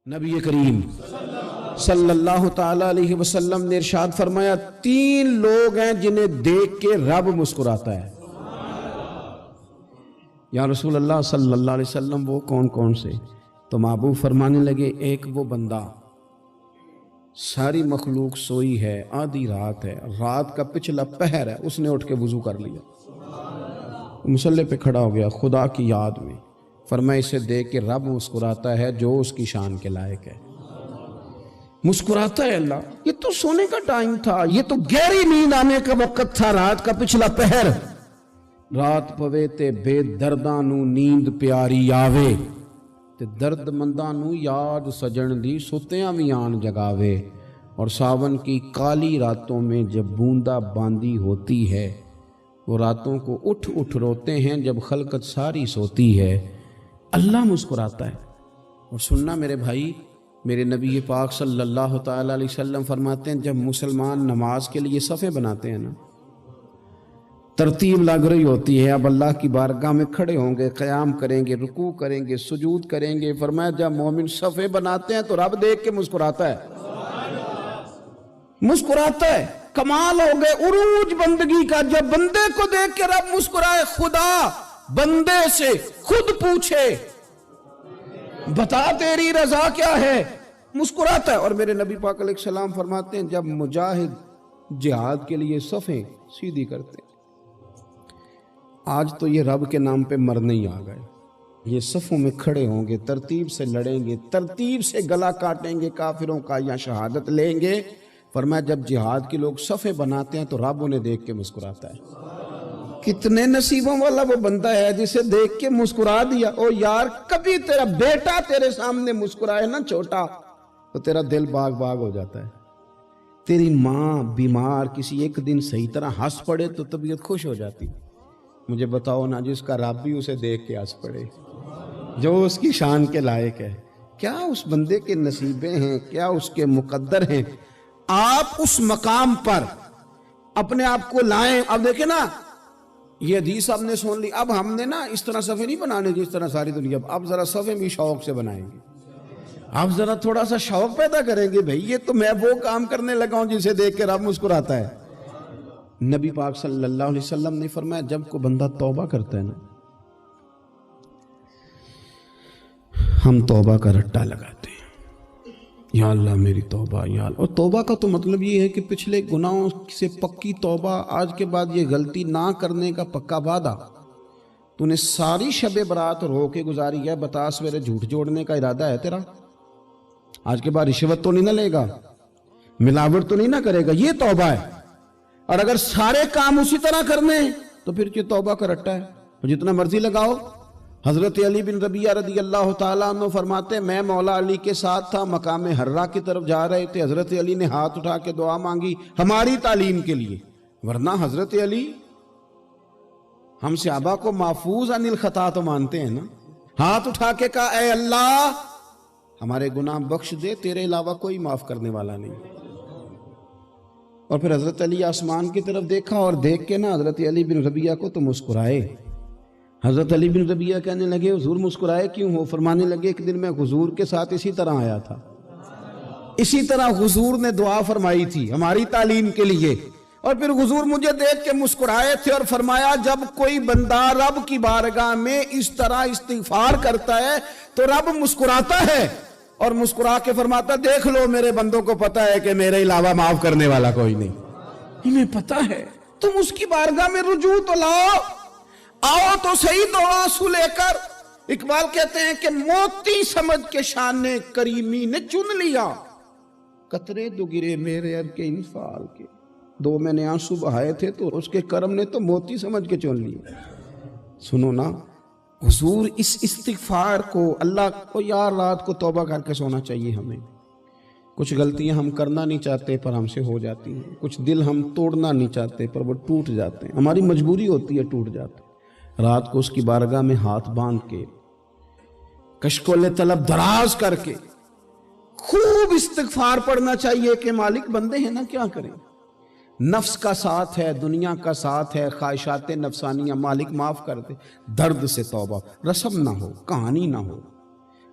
نبی کریم صلی اللہ تعالی علیہ وسلم نے ارشاد فرمایا 3 لوگ ہیں جنہیں دیکھ کے رب مسکراتا ہے۔ یا رسول اللہ صلی اللہ علیہ وسلم وہ کون کون سے؟ تو محبوب فرمانے لگے ایک وہ بندہ ساری مخلوق سوئی ہے، آدھی رات ہے، رات کا پچھلا پہر ہے، اس نے اٹھ کے وضو کر لیا، مصلی پہ کھڑا ہو گیا خدا کی یاد میں، فرمایا اسے دیکھ کے رب مسکراتا ہے جو اس کی شان کے لائق ہے۔ مسکراتا ہے اللہ۔ یہ تو سونے کا ٹائم تھا، یہ تو گہری نیند آنے کا وقت تھا، رات کا پچھلا پہر۔ رات پوے تے بے درداں نو نیند پیاری آوے تے درد منداں نو یاد سجن دی ستیاں وی آن جگاوے، اور ساون کی کالی راتوں میں جب بوندا باندی ہوتی ہے، وہ راتوں کو اٹھ اٹھ روتے ہیں جب خلقت ساری سوتی ہے، اللہ مسکراتا ہے۔ اور سننا میرے بھائی، میرے نبی پاک صلی اللہ تعالی علیہ وسلم فرماتے ہیں جب مسلمان نماز کے لیے صفیں بناتے ہیں نا، ترتیب لگ رہی ہوتی ہے، اب اللہ کی بارگاہ میں کھڑے ہوں گے، قیام کریں گے، رکوع کریں گے، سجود کریں گے، فرمایا جب مومن صفیں بناتے ہیں تو رب دیکھ کے مسکراتا ہے، مسکراتا ہے۔ کمال ہو گئے عروج بندگی کا، جب بندے کو دیکھ کے رب مسکرائے، خدا بندے سے خود پوچھے بتا تیری رضا کیا ہے، مسکراتا ہے۔ اور میرے نبی پاک علیہ السلام فرماتے ہیں جب مجاہد جہاد کے لیے صفیں سیدھی کرتے ہیں، آج تو یہ رب کے نام پہ مرنے ہی آ گئے، یہ صفوں میں کھڑے ہوں گے، ترتیب سے لڑیں گے، ترتیب سے گلا کاٹیں گے کافروں کا یا شہادت لیں گے۔ فرمایا جب جہاد کے لوگ صفیں بناتے ہیں تو رب انہیں دیکھ کے مسکراتا ہے۔ کتنے نصیبوں والا وہ بندہ ہے جسے دیکھ کے مسکرا دیا۔ او یار کبھی تیرا بیٹا تیرے سامنے مسکرائے نا چھوٹا تو تیرا دل باغ باغ ہو جاتا ہے۔ تیری ماں بیمار کسی ایک دن صحیح طرح ہنس پڑے تو طبیعت خوش ہو جاتی۔ مجھے بتاؤ نا جس کا رب بھی اسے دیکھ کے ہنس پڑے، جو اس کی شان کے لائق ہے، کیا اس بندے کے نصیبیں ہیں، کیا اس کے مقدر ہیں۔ آپ اس مقام پر اپنے آپ کو لائیں۔ اب دیکھیں نا، یہ حدیث ہم نے سن لی، اب ہم نے نا اس طرح صفحے نہیں بنانے جس طرح ساری دنیا، اب ذرا صفحے بھی شوق سے بنائیں گے، اب ذرا تھوڑا سا شوق پیدا کریں گے، بھئی یہ تو میں وہ کام کرنے لگا ہوں جسے دیکھ کے رب مسکراتا ہے۔ نبی پاک صلی اللہ علیہ وسلم نے فرمایا جب کوئی بندہ توبہ کرتا ہے نا، ہم توبہ کا رٹا لگاتے ہیں، یا اللہ میری توبہ، یا اللہ۔ اور توبہ کا تو مطلب یہ ہے کہ پچھلے گناہوں سے پکی توبہ، آج کے بعد یہ غلطی نہ کرنے کا پکا وعدہ۔ تو نے ساری شب برات رو کے گزاری ہے، بتا سویرے جھوٹ جوڑنے کا ارادہ ہے تیرا؟ آج کے بعد رشوت تو نہیں نہ لے گا، ملاوٹ تو نہیں نہ کرے گا، یہ توبہ ہے۔ اور اگر سارے کام اسی طرح کرنے تو پھر یہ توبہ کا رٹا ہے، جتنا مرضی لگاؤ۔ حضرت علی بن ربیعہ رضی اللہ تعالیٰ عنہ فرماتے ہیں میں مولا علی کے ساتھ تھا، مقام حرہ کی طرف جا رہے تھے، حضرت علی نے ہاتھ اٹھا کے دعا مانگی ہماری تعلیم کے لیے، ورنہ حضرت علی ہم صحابہ کو محفوظ عن الخطا تو مانتے ہیں نا۔ ہاتھ اٹھا کے کہا اے اللہ ہمارے گناہ بخش دے، تیرے علاوہ کوئی معاف کرنے والا نہیں۔ اور پھر حضرت علی آسمان کی طرف دیکھا اور دیکھ کے نا حضرت علی بن ربیعہ کو تو مسکرائے۔ حضرت علی بن ربیعہ کہنے لگے حضور مسکرائے کیوں ہو؟ فرمانے لگے ایک دن میں حضور کے ساتھ اسی طرح آیا تھا، اسی طرح حضور نے دعا فرمائی تھی ہماری تعلیم کے لیے، اور پھر حضور مجھے دیکھ کے مسکرائے تھے اور فرمایا جب کوئی بندہ رب کی بارگاہ میں اس طرح استغفار کرتا ہے تو رب مسکراتا ہے، اور مسکرا کے فرماتا دیکھ لو میرے بندوں کو پتا ہے کہ میرے علاوہ معاف کرنے والا کوئی نہیں، انہیں پتا ہے، تم اس کی بارگاہ میں رجوع تو لاؤ، آؤ تو صحیح دو آنسو لے کر۔ اقبال کہتے ہیں کہ موتی سمجھ کے شان کریمی نے چن لیا، قطرے دو گرے میرے ار کے انفال کے، دو میں نے آنسو بہائے تھے تو اس کے کرم نے تو موتی سمجھ کے چن لیا۔ سنو نا حضور اس استغفار کو، اللہ کو یار رات کو توبہ کر کے سونا چاہیے ہمیں۔ کچھ غلطیاں ہم کرنا نہیں چاہتے پر ہم سے ہو جاتی ہیں، کچھ دل ہم توڑنا نہیں چاہتے پر وہ ٹوٹ جاتے ہیں، ہماری مجبوری ہوتی ہے ٹوٹ جاتے ہیں۔ رات کو اس کی بارگاہ میں ہاتھ باندھ کے کشکول طلب دراز کر کے خوب استغفار پڑھنا چاہیے کہ مالک بندے ہیں نا کیا کریں، نفس کا ساتھ ہے، دنیا کا ساتھ ہے، خواہشات نفسانیہ، مالک معاف کر دے، درد سے توبہ، رسم نہ ہو، کہانی نہ ہو،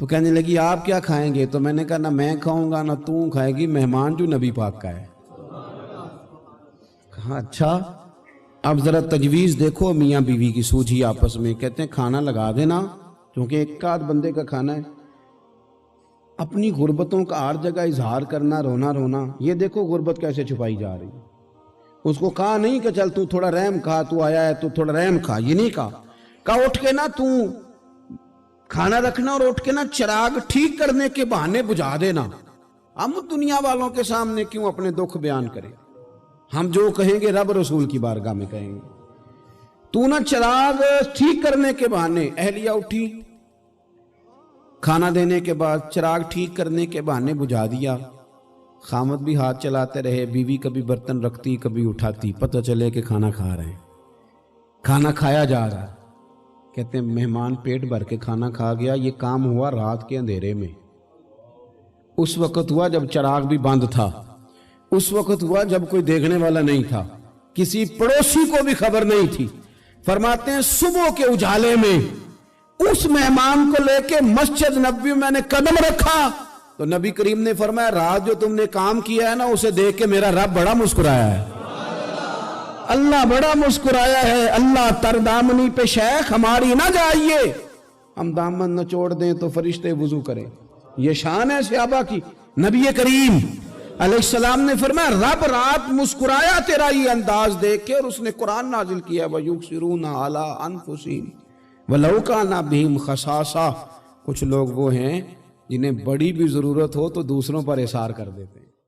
تو کہنے لگی آپ کیا کھائیں گے؟ تو میں نے کہا نہ میں کھاؤں گا نہ تو کھائے گی، مہمان جو نبی پاک کا ہے۔ کہا اچھا، اب ذرا تجویز دیکھو میاں بیوی کی سوجھی آپس میں۔ کہتے ہیں کھانا لگا دینا، کیونکہ ایک آدھ بندے کا کھانا ہے۔ اپنی غربتوں کا ہر جگہ اظہار کرنا، رونا رونا، یہ دیکھو غربت کیسے چھپائی جا رہی ہے۔ اس کو کہا نہیں کہ چل تو تھوڑا رحم کھا، تو آیا ہے تو تھوڑا رحم کھا، یہ نہیں کہا اٹھ کے نا تو کھانا رکھنا اور اٹھ کے نا چراغ ٹھیک کرنے کے بہانے بجھا دینا۔ ہم دنیا والوں کے سامنے کیوں اپنے دکھ بیان کریں؟ ہم جو کہیں گے رب رسول کی بارگاہ میں کہیں گے۔ تو نا چراغ ٹھیک کرنے کے بہانے، اہلیہ اٹھی، کھانا دینے کے بعد چراغ ٹھیک کرنے کے بہانے بجھا دیا۔ خامد بھی ہاتھ چلاتے رہے، بیوی کبھی برتن رکھتی کبھی اٹھاتی، پتہ چلے کہ کھانا کھا رہے ہیں، کھانا کھایا جا رہا ہے۔ کہتے ہیں مہمان پیٹ بھر کے کھانا کھا گیا۔ یہ کام ہوا رات کے اندھیرے میں، اس وقت ہوا جب چراغ بھی بند تھا، اس وقت ہوا جب کوئی دیکھنے والا نہیں تھا، کسی پڑوسی کو بھی خبر نہیں تھی۔ فرماتے ہیں صبح کے اجالے میں اس مہمان کو لے کے مسجد نبوی میں نے قدم رکھا تو نبی کریم نے فرمایا رات جو تم نے کام کیا ہے نا، اسے دیکھ کے میرا رب بڑا مسکرایا ہے، اللہ بڑا مسکرایا ہے۔ اللہ تر دامنی پہ شیخ ہماری نہ جائیے، ہم دامن نہ چھوڑ دیں تو فرشتے وضو کریں۔ یہ شان ہے صحابہ کی۔ نبی کریم علیہ السلام نے فرمایا رب رات مسکرایا تیرا یہ انداز دیکھ کے، اور اس نے قرآن نازل کیا وَيُؤْثِرُونَ عَلَىٰ أَنفُسِهِمْ وَلَوْ كَانَ بِهِمْ خَصَاصَةٌ۔ کچھ لوگ وہ ہیں جنہیں بڑی بھی ضرورت ہو تو دوسروں پر اثار کر دیتے ہیں۔